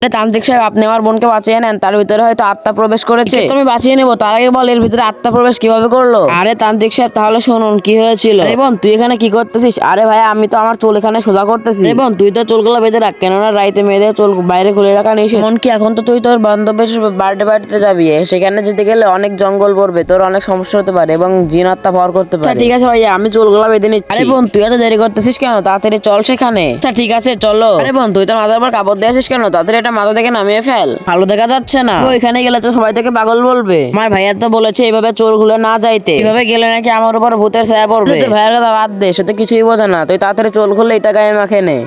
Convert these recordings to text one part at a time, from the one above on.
তান্ত্রিক সাহেব, আপনি আমার বোনকে বাঁচিয়ে নেন, তার ভিতরে হয়তো আত্মা প্রবেশ করেছে। তুমি বাঁচিয়ে নেবো, তার আগে বল এর ভিতরে আত্মা প্রবেশ কিভাবে করলো? আরে তান্ত্রিক সাহেব, তাহলে শুনুন কি হয়েছিল। আরে বোন, তুই এখানে কি করতেছিস? আরে ভাই, আমি তো আমার চুল এখানে সোজা করতেছি। আরে বোন, তুই তো চুলগুলো বেঁধে রাখ, কেননা রাইতে মেয়েদের চুল বাইরে খুলে রাখা নিষেধ। এমনকি এখন তো তুই তোর বান্ধবের বাড়িতে যাবি, সেখানে যেতে গেলে অনেক জঙ্গল পড়বে, তোর অনেক সমস্যা হতে পারে এবং জিন আত্মা ভর করতে পারে। ঠিক আছে ভাইয়া, আমি চুলগুলো বেঁধে নিচ্ছি। আরে বোন, তুই এত দেরি করতেছিস কেন? তাড়াতাড়ি চল সেখানে। আচ্ছা ঠিক আছে, চলো। আরে বোন, তুই তোর মাথার উপর কাপড় দিয়ে আসিস কেন? তাড়াতাড়ি এটা মাথা থেকে নামিয়ে ফেল, ভালো দেখা যাচ্ছে না। ওইখানে গেলে তো সবাই থেকে পাগল বলবে। আমার ভাইয়া তো বলেছে এইভাবে চোর খুলে না যাইতে, এইভাবে গেলে নাকি আমার উপর ভূতের ছায়া পড়বে। তুই ভাইয়ের কথা বাদ দে, সে তো কিছুই বোঝে না। তুই তাড়াতাড়ি চোর খুলে এটা গায়ে মাখে নে।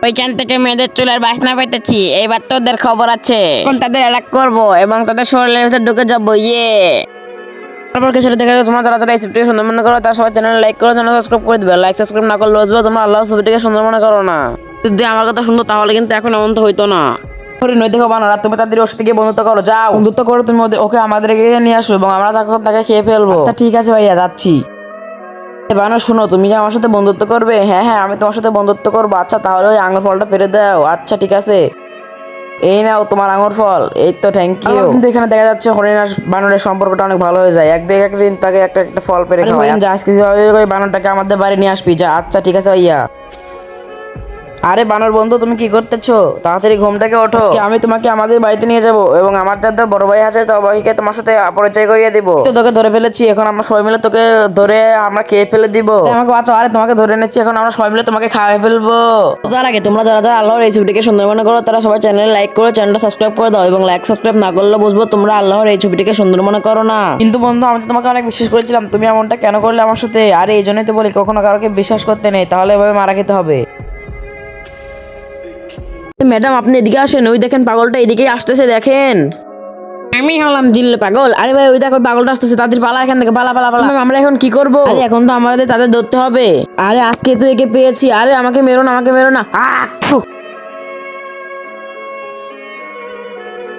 ওইখান থেকে মেয়েদের চুলের বাসনা পেতেছি, এইবার তো ওদের খবর আছে। এখন তাদের অ্যাটাক করবো এবং তাদের শরীরের ভিতরে ঢুকে যাবো। তারপর কিছু দেখে তোমরা যারা যারা এই ছবিটিকে সুন্দর মনে করো, তার সবাই চ্যানেল লাইক করো, চ্যানেল সাবস্ক্রাইব করে দিবে। লাইক সাবস্ক্রাইব না করলে বুঝবে তোমরা আল্লাহ ছবিটিকে সুন্দর মনে করো না। যদি আমার কথা শুনতো তাহলে কিন্তু এখন এমন তো হইতো না। নই দেখো বানরা, তুমি তাদের ওর সাথে গিয়ে বন্ধুত্ব করো, যাও বন্ধুত্ব করো তুমি ওকে আমাদেরকে নিয়ে আসো এবং আমরা তাকে খেয়ে ফেলবো। আচ্ছা ঠিক আছে ভাইয়া, যাচ্ছি। বানর শোনো, তুমি কি আমার সাথে বন্ধুত্ব করবে? হ্যাঁ হ্যাঁ, আমি তোমার সাথে বন্ধুত্ব করবো। আচ্ছা তাহলে ওই আঙুর ফলটা পেরে দাও। আচ্ছা ঠিক আছে, এই নাও তোমার আঙুর ফল। এই তো থ্যাংক ইউ। কিন্তু এখানে দেখা যাচ্ছে হরিণ আর বানরের সম্পর্কটা অনেক ভালো হয়ে যায়। একদিন তাকে একটা একটা ফল পেরে খাওয়ায়। আজকে যেভাবে ওই বানরটাকে আমাদের বাড়ি নিয়ে আসবি, যা। আচ্ছা ঠিক আছে ভাইয়া। আরে বানর বন্ধু, তুমি কি করতেছো? তাড়াতাড়ি ঘুম থেকে ওঠো। আমি তোমাকে আমাদের বাড়িতে নিয়ে যাব এবং আমার যাদের বড় ভাই আছে, তো ভাইকে তোমার সাথে পরিচয় করিয়ে দিব। তো তোকে ধরে ফেলেছি, এখন আমরা সবাই মিলে তোকে ধরে আমরা খেয়ে ফেলে দিব। আমাকে বাঁচাও। আরে তোমাকে ধরে নিচ্ছি, এখন আমরা সবাই মিলে তোমাকে খাওয়াই ফেলবো। তার আগে তোমরা যারা যারা আল্লাহর এই ছবিটিকে সুন্দর মনে করো, তারা সবাই চ্যানেল লাইক করে চ্যানেলটা সাবস্ক্রাইব করে দাও এবং লাইক সাবস্ক্রাইব না করলে বুঝবো তোমরা আল্লাহর এই ছবিটিকে সুন্দর মনে করো না। কিন্তু বন্ধু, আমি তো তোমাকে অনেক বিশ্বাস করেছিলাম, তুমি এমনটা কেন করলে আমার সাথে? আরে এই জন্যই তো বলি কখনো কারোকে বিশ্বাস করতে নেই, তাহলে এভাবে মারা খেতে হবে। ম্যাডাম, আপনি এদিকে আসেন। ওই দেখেন পাগলটা এদিকেই আসতেছে, দেখেন। আমি হলাম জিল্লু পাগল। আরে ভাই, ওই দেখো পাগলটা আসতেছে, তাদের পালা এখান থেকে, পালা পালা পালা। আমরা এখন কি করবো? আরে এখন তো আমাদের তাদের ধরতে হবে। আরে আজকে তো একে পেয়েছি। আরে আমাকে মেরো না, আমাকে মেরো না।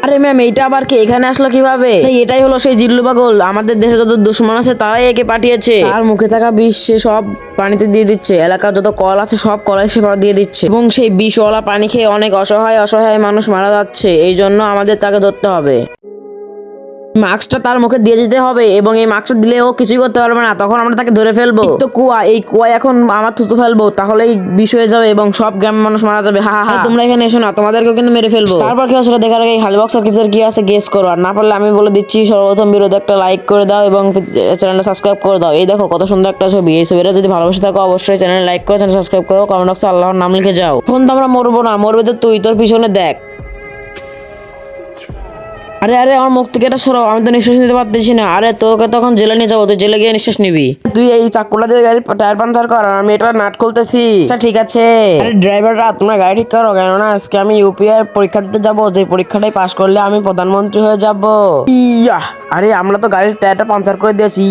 আরে ম্যাম, এইটা আবার কে এখানে আসলো কিভাবে? এটাই হলো সেই জিল্লু পাগল। আমাদের দেশে যত দুশ্মন আছে তারাই একে পাঠিয়েছে। আর মুখে থাকা বিষ সে সব পানিতে দিয়ে দিচ্ছে। এলাকার যত কল আছে সব কলাই সে দিয়ে দিচ্ছে এবং সেই বিষওয়ালা পানি খেয়ে অনেক অসহায় অসহায় মানুষ মারা যাচ্ছে। এই জন্য আমাদের তাকে ধরতে হবে। মাস্কটা তার মুখে দিয়ে যেতে হবে এবং এই মাস্কটা দিলে ও কিছুই করতে পারবে না। তখন আমরা তাকে ধরে ফেলবো। তো কুয়া, এই কুয়া এখন আমার থুতু ফেলবো, তাহলেই বিষ হয়ে যাবে এবং সব গ্রামের মানুষ মারা যাবে। হা হা। তোমরা এখানে এসো না, তোমাদেরকেও কিন্তু মেরে ফেলবো। তারপর কি সেটা দেখার আগে খালি বক্সের ভিতরে কি আছে গেস করো। আর না পারলে আমি বলে দিচ্ছি, সর্বপ্রথম ভিডিওতে একটা লাইক করে দাও এবং চ্যানেলটা সাবস্ক্রাইব করে দাও। এই দেখো কত সুন্দর একটা ছবি। এই ছবিটা যদি ভালোবাসে থাকো অবশ্যই চ্যানেল লাইক করো, চ্যানেল সাবস্ক্রাইব করো, কমেন্ট বক্সে আল্লাহর নাম লিখে যাও। এখন তো আমরা মরবো না, মরবে তো তুই। তোর পিছনে দেখ। আরে আরে, আমার মুখ থেকে এটা সরাও, আমি তো নিঃশ্বাস নিতে পারতেছি না। আরে তোকে তখন জেলে নিয়ে যাবো, তুই জেলে গিয়ে নিঃশ্বাস নিবি। তুই এই চাকুটা দিয়ে গাড়ির টায়ার পাঞ্চার কর, আমি এটা নাট খুলতেছি। আচ্ছা ঠিক আছে। আরে ড্রাইভাররা, তোমরা গাড়ি ঠিক করো, কেননা আজকে আমি ইউপিআই পরীক্ষা দিতে যাবো। যে পরীক্ষাটাই পাশ করলে আমি প্রধানমন্ত্রী হয়ে যাব। ইয়া, আরে আমরা তো গাড়ির টায়ারটা পাঞ্চার করে দিয়েছি।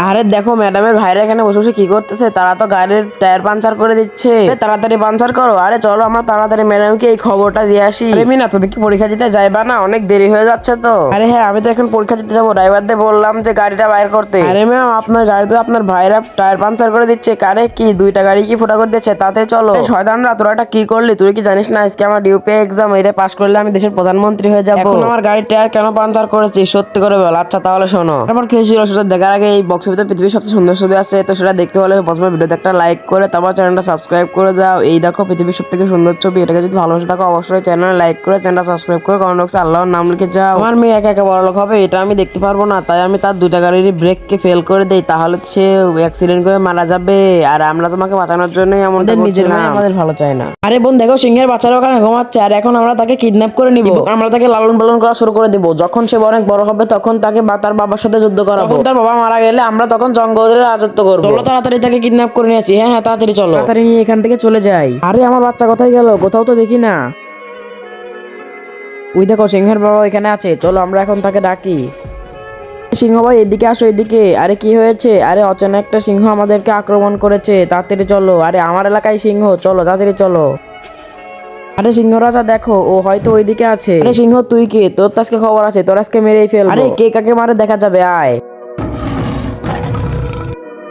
আরে দেখো ম্যাডামের ভাইরা এখানে বসে বসে কি করতেছে, তারা তো গাড়ির টায়ার পাঞ্চার করে দিচ্ছে। তাড়াতাড়ি পাঞ্চার করো। আরে চলো আমরা তাড়াতাড়ি ম্যাডামকে এই খবরটা দিয়ে আসি। আরে মিনা, তুমি কি পরীক্ষা দিতে যাইবা না? অনেক দেরি হয়ে যাচ্ছে তো। আরে হ্যাঁ, আমি তো এখন পরীক্ষা দিতে যাবো। ড্রাইভারদের বললাম যে গাড়িটা বাইর করতে। আরে ম্যাম, আপনার গাড়িতে আপনার ভাইরা টায়ার পাঞ্চার করে দিচ্ছে। কারে কি দুইটা গাড়ি কি ফোটা করে দিচ্ছে? তাতে চলো। শয়তানরা, তোরা এটা কি করলি? তুই কি জানিস না আজকে আমার ইউপিআই এক্সাম, এটা পাশ করলে আমি দেশের প্রধানমন্ত্রী হয়ে যাবো। এখন আমার গাড়ির টায়ার কেন পাঞ্চার করেছিস সত্যি করে বল। আচ্ছা তাহলে শোনো, তারপর কি হয়েছিল সেটা দেখার আগে এই বক্সের ভিতরে পৃথিবীর সবচেয়ে সুন্দর ছবি আছে, তো সেটা দেখতে হলে প্রথমে ভিডিওতে একটা লাইক করে তারপর চ্যানেলটা সাবস্ক্রাইব করে দাও। এই দেখো পৃথিবীর সবথেকে সুন্দর ছবি। এটাকে যদি ভালোবাসে থাকো অবশ্যই চ্যানেল লাইক করে চ্যানেলটা সাবস্ক্রাইব করে কমেন্ট বক্সে আল্লাহর নাম লিখে যাও। আমার মেয়ে একা একা বড়লোক হবে এটা আমি দেখতে পারবো না, তাই আমি তার দুইটা গাড়ির ব্রেককে ফেল করে দেই, তাহলে সে অ্যাক্সিডেন্ট করে মারা যাবে। আর আমরা তোমাকে বাঁচানোর জন্য এমনটা নিজের না, আমাদের ভালো চায় না। আরে বোন দেখো, সিংহের বাচ্চারা ওখানে ঘুমাচ্ছে আর এখন আমরা তাকে কিডন্যাপ করে নিব। আমরা তাকে লালন পালন করা শুরু করে দিব। যখন সে অনেক বড় হবে তখন তাকে তার বাবার সাথে যুদ্ধ করাবো। তার বাবা মারা গেলে আমরা তখন জঙ্গলে রাজত্ব করবো। চলো তাড়াতাড়ি তাকে কিডন্যাপ করে নিয়েছি। হ্যাঁ হ্যাঁ, তাড়াতাড়ি চলো, তাড়াতাড়ি নিয়ে এখান থেকে চলে যাই। আরে আমার বাচ্চা কোথায় গেল? কোথাও তো দেখি না। ওই দেখো সিংহের বাবা এখানে আছে, চলো আমরা এখন তাকে ডাকি। সিংহ ভাই এদিকে আসো, এদিকে। আরে কি হয়েছে? আরে অচেনা একটা সিংহ আমাদেরকে আক্রমণ করেছে, তাড়াতাড়ি চলো। আরে আমার এলাকায় সিংহ, চলো তাড়াতাড়ি চলো। আরে সিংহ রাজা দেখো, ও হয়তো ওইদিকে আছে। আরে সিংহ তুই কে? তোর তো আজকে খবর আছে, তোর আজকে মেরেই ফেলবো। আরে কে কাকে মারে দেখা যাবে, আয়।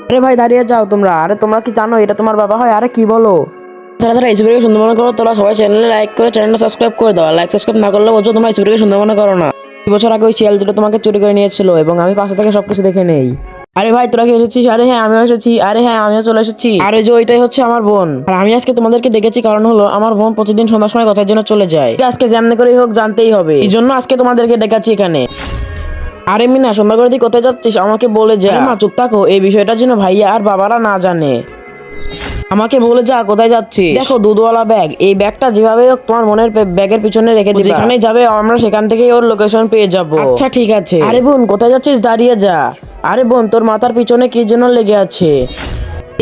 আরে ভাই দাঁড়িয়ে যাও তোমরা। আরে তোমরা কি জানো এটা তোমার বাবা হয়? আরে কি বলো? যারা যারা এইচবিকে সুন্দর মনে করো তোরা সবাই চ্যানেলে লাইক করে চ্যানেলটা সাবস্ক্রাইব করে দাও। লাইক সাবস্ক্রাইব না করলে বলছো তোমরা এইচবিকে সুন্দর মনে করো না। 2 বছর আগে ওই শিয়াল দুটো তোমাকে চুরি করে নিয়েছিল এবং আমি পাশে থেকে সবকিছু দেখে নেই। আরে ভাই তোরা কি এসেছিস? আরে হ্যাঁ আমিও এসেছি। আরে হ্যাঁ আমিও চলে এসেছি। আরে যে ওইটাই হচ্ছে আমার বোন। আর আমি আজকে তোমাদেরকে ডেকেছি কারণ হলো আমার বোন প্রতিদিন সন্ধ্যার সময় কথার জন্য চলে যায়। আজকে যেমন করেই হোক জানতেই হবে, এই জন্য আজকে তোমাদেরকে ডেকেছি এখানে। আরে মিনা সন্ধ্যা করে তুই কোথায় যাচ্ছিস আমাকে বলে যা। মা চুপ থাকো, এই বিষয়টা যেন ভাইয়া আর বাবারা না জানে। আমাকে বলে যা কোথায় যাচ্ছিস। দেখো দুধওয়ালা ব্যাগ, এই ব্যাগটা যেভাবে হোক তোমার মনের ব্যাগের পিছনে রেখে দিবা। যেখানে যাবে আমরা সেখান থেকেই ওর লোকেশন পেয়ে যাব। আচ্ছা ঠিক আছে। আরে বোন কোথায় যাচ্ছিস? দাঁড়িয়ে যা। আরে বোন তোর মাথার পিছনে কি যেন লেগে আছে।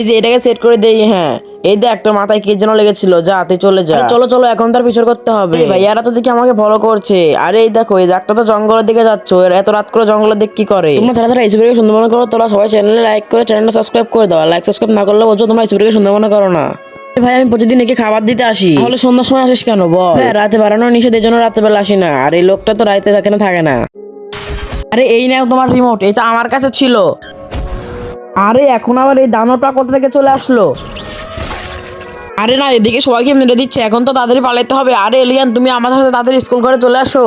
এই যে এটাকে সেট করে দেই। হ্যাঁ এই দেখ তোর মাথায় কি যেন লেগেছিল, যা তুই চলে যা। চলো চলো এখন তার পিছন করতে হবে। ভাইয়ারা তো দেখি আমাকে ফলো করছে। আরে এই দেখো এই ডাকটা তো জঙ্গলের দিকে যাচ্ছে, এত রাত করে জঙ্গলের দিকে কি করে? তোমরা যারা যারা এইচবিকে সুন্দর মনে করো তোরা সবাই চ্যানেলে লাইক করে চ্যানেলটা সাবস্ক্রাইব করে দাও। লাইক সাবস্ক্রাইব না করলে বলছো তোমরা এইচবিকে সুন্দর মনে করো না। ভাই আমি প্রতিদিন একে খাবার দিতে আসি, তাহলে সন্ধ্যার সময় আসিস কেন বল? হ্যাঁ রাতে বাড়ানো নিষেধ, এই জন্য রাতে বেলা আসি না। আর এই লোকটা তো রাতে থাকে না। আরে এই নাও তোমার রিমোট, এটা আমার কাছে ছিল। আরে এখন আবার এই দানবটা কোথা থেকে চলে আসলো? আরে না এদিকে সবাইকে মেরে দিচ্ছে, এখন তো তাড়াতাড়ি পালাইতে হবে। আরে এলিয়ান তুমি আমার সাথে তাড়াতাড়ি স্কুল করে চলে আসো।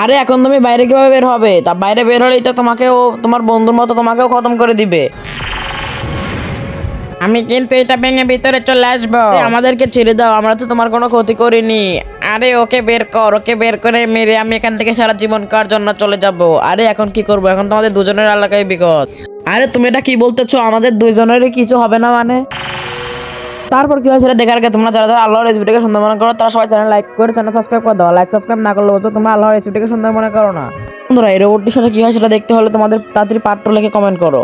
আরে এখন তুমি বাইরে কিভাবে বের হবে? তা বাইরে বের হলেই তো তোমাকেও তোমার বন্ধুর মতো তোমাকেও খতম করে দিবে। আমি কিন্তু এটা ভেঙে ভিতরে চলে আসবো। আমাদেরকে ছেড়ে দাও, আমরা তো তোমার কোনো ক্ষতি করিনি। আরে ওকে বের কর, ওকে বের করে মেরে আমি এখান থেকে সারা জীবন কার জন্য চলে যাব। আরে এখন কি করবো? এখন তো আমাদের দুজনের এলাকায় বিপদ। আরে তুমি এটা কি বলতেছো? আমাদের দুইজনেরই কিছু হবে না মানে? তারপর কি হয় সেটা দেখার আগে তোমরা যারা যারা আল্লাহর রেসিপিটাকে সুন্দর মনে করো তারা সবাই চ্যানেল লাইক করে চ্যানেল সাবস্ক্রাইব করে দাও। লাইক সাবস্ক্রাইব না করলে বলছো তোমরা আল্লাহর রেসিপিটাকে সুন্দর মনে করো না। বন্ধুরা এই রোবটটির সাথে কি হয় সেটা দেখতে হলে তোমাদের তাড়াতাড়ি পার্ট 2 লিখে কমেন্ট করো।